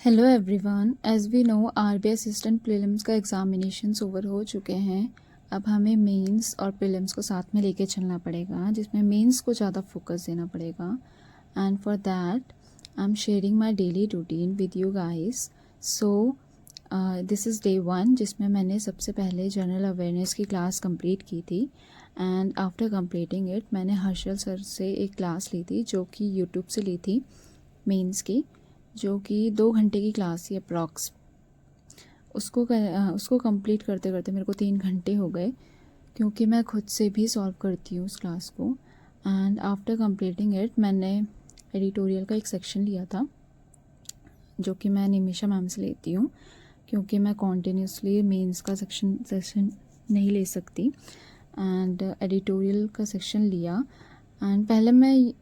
Hello everyone, as we know RBI assistant prelims का examinations over हो चुके हैं। अब हमें मेंस और प्रीलिम्स को साथ में लेके चलना पड़ेगा, जिसमें मेंस को ज़्यादा फोकस देना पड़ेगा। And for that I am sharing my daily routine with you guys. So this is day 1, जिसमें मैंने सबसे पहले जनरल अवेयरनेस की क्लास कंप्लीट की थी। एंड आफ्टर कंप्लीटिंग इट मैंने हर्षल सर से एक क्लास ली थी, जो कि यूट्यूब से ली थी मेंस की, जो कि 2 घंटे की क्लास थी अप्रॉक्स। उसको कंप्लीट करते करते मेरे को 3 घंटे हो गए, क्योंकि मैं खुद से भी सॉल्व करती हूँ उस क्लास को। एंड आफ्टर कंप्लीटिंग इट मैंने एडिटोरियल का एक सेक्शन लिया था, जो कि मैं निमिषा मैम से लेती हूँ, क्योंकि मैं कॉन्टीन्यूसली मेंस का सेक्शन नहीं ले सकती। एंड एडिटोरियल का सेक्शन लिया। एंड पहले मैं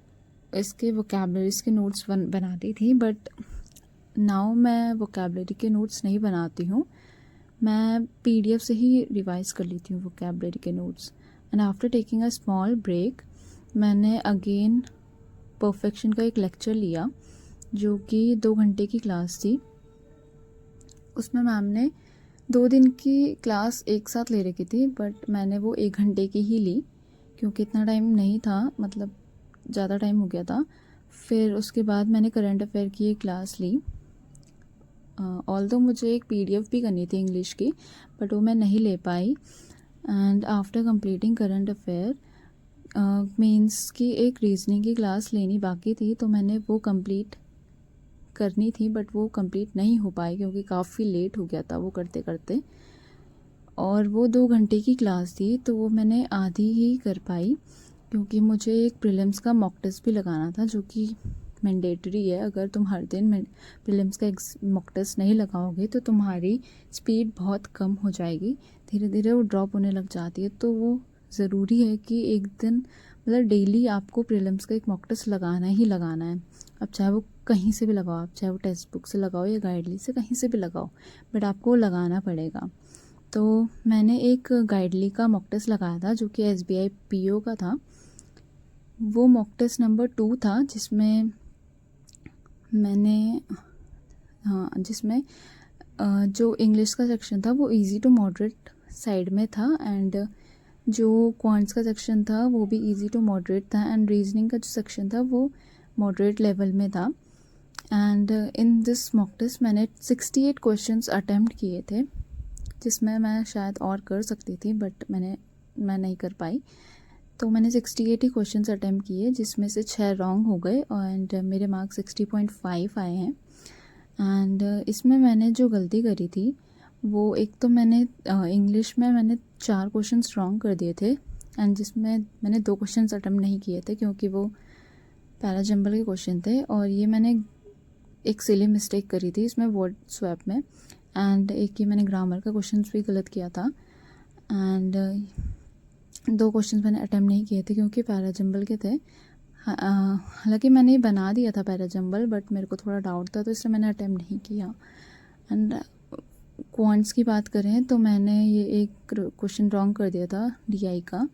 इसके वोकैबलरीज के नोट्स बनाती थी, बट नाउ मैं वोकैबलरी के नोट्स नहीं बनाती हूँ। मैं पीडीएफ से ही रिवाइज कर लेती हूँ वोकैबलरी के notes. And after taking a small break मैंने अगेन परफेक्शन का एक लेक्चर लिया, जो कि 2 घंटे की क्लास थी। उसमें मैम ने 2 दिन की क्लास एक साथ ले रखी थी, बट मैंने वो 1 घंटे की ही ली, क्योंकि इतना टाइम नहीं था, मतलब ज़्यादा टाइम हो गया था। फिर उसके बाद मैंने करंट अफेयर की एक क्लास ली। ऑल्दो मुझे एक पीडीएफ भी करनी थी इंग्लिश की, बट वो मैं नहीं ले पाई। And after completing current affair mains की एक रीजनिंग की क्लास लेनी बाकी थी, तो मैंने वो कंप्लीट करनी थी, बट वो कंप्लीट नहीं हो पाई, क्योंकि काफ़ी लेट हो गया था वो करते करते। और वो 2 घंटे की क्लास थी, तो वो मैंने आधी ही कर पाई, क्योंकि मुझे एक प्रीलिम्स का मॉक टेस्ट भी लगाना था, जो कि मैंडेटरी है। अगर तुम हर दिन प्रीलिम्स का मॉक टेस्ट नहीं लगाओगे तो तुम्हारी स्पीड बहुत कम हो जाएगी, धीरे धीरे वो ड्रॉप होने लग जाती है। तो वो ज़रूरी है कि एक दिन, मतलब डेली आपको प्रीलिम्स का एक मॉक टेस्ट लगाना ही लगाना है। अब चाहे वो कहीं से भी लगाओ, आप चाहे वो टेक्स्ट बुक से लगाओ या गाइडली से, कहीं से भी लगाओ, बट आपको लगाना पड़ेगा। तो मैंने एक गाइडली का मॉक टेस्ट लगाया था, जो कि एसबीआई पीओ का था। वो मॉक टेस्ट नंबर 2 था, जिसमें जो इंग्लिश का सेक्शन था वो इजी टू मॉडरेट साइड में था, एंड जो क्वांट्स का सेक्शन था वो भी इजी टू मॉडरेट था, एंड रीजनिंग का जो सेक्शन था वो मॉडरेट लेवल में था। And in this mock test मैंने 68 क्वेश्चंस अटेम्प्ट किए थे, जिसमें मैं शायद और कर सकती थी, बट मैं नहीं कर पाई। तो मैंने 68 ही क्वेश्चंस अटेम्प्ट किए, जिसमें से 6 रॉन्ग हो गए, एंड मेरे मार्क्स 60.5 आए हैं। एंड इसमें मैंने जो गलती करी थी, वो एक तो मैंने इंग्लिश में मैंने 4 क्वेश्चंस रॉन्ग कर दिए थे, एंड जिसमें मैंने 2 क्वेश्चंस अटेम्प्ट नहीं किए थे, क्योंकि वो पैराजंबल के क्वेश्चन थे। और ये मैंने एक सिली मिस्टेक करी थी इसमें वर्ड स्वैप में, एंड एक ये मैंने ग्रामर का क्वेश्चन भी गलत किया था। एंड 2 क्वेश्चन मैंने अटेम्प्ट नहीं किए थे, क्योंकि पैराजंबल के थे। हालांकि मैंने ये बना दिया था पैराजंबल, बट मेरे को थोड़ा डाउट था, तो इसलिए मैंने अटेम्प्ट नहीं किया। एंड क्वांट्स की बात करें तो मैंने ये एक क्वेश्चन रॉन्ग कर दिया था डीआई का,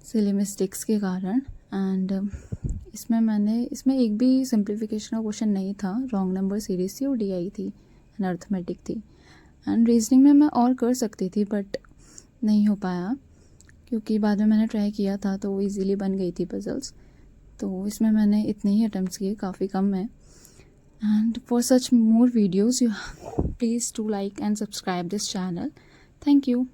सिली मिस्टेक्स के कारण। एंड इसमें एक भी सिंप्लीफिकेशन का क्वेश्चन नहीं था। रॉन्ग नंबर सीरीज थी और डीआई थी एंड अर्थमेटिक थी। एंड रीजनिंग में मैं और कर सकती थी, बट नहीं हो पाया, क्योंकि बाद में मैंने ट्राई किया था तो वो इजीली बन गई थी पजल्स। तो इसमें मैंने इतने ही अटेम्प्ट्स किए, काफ़ी कम है। And for such more videos you please to like and subscribe this channel. Thank you.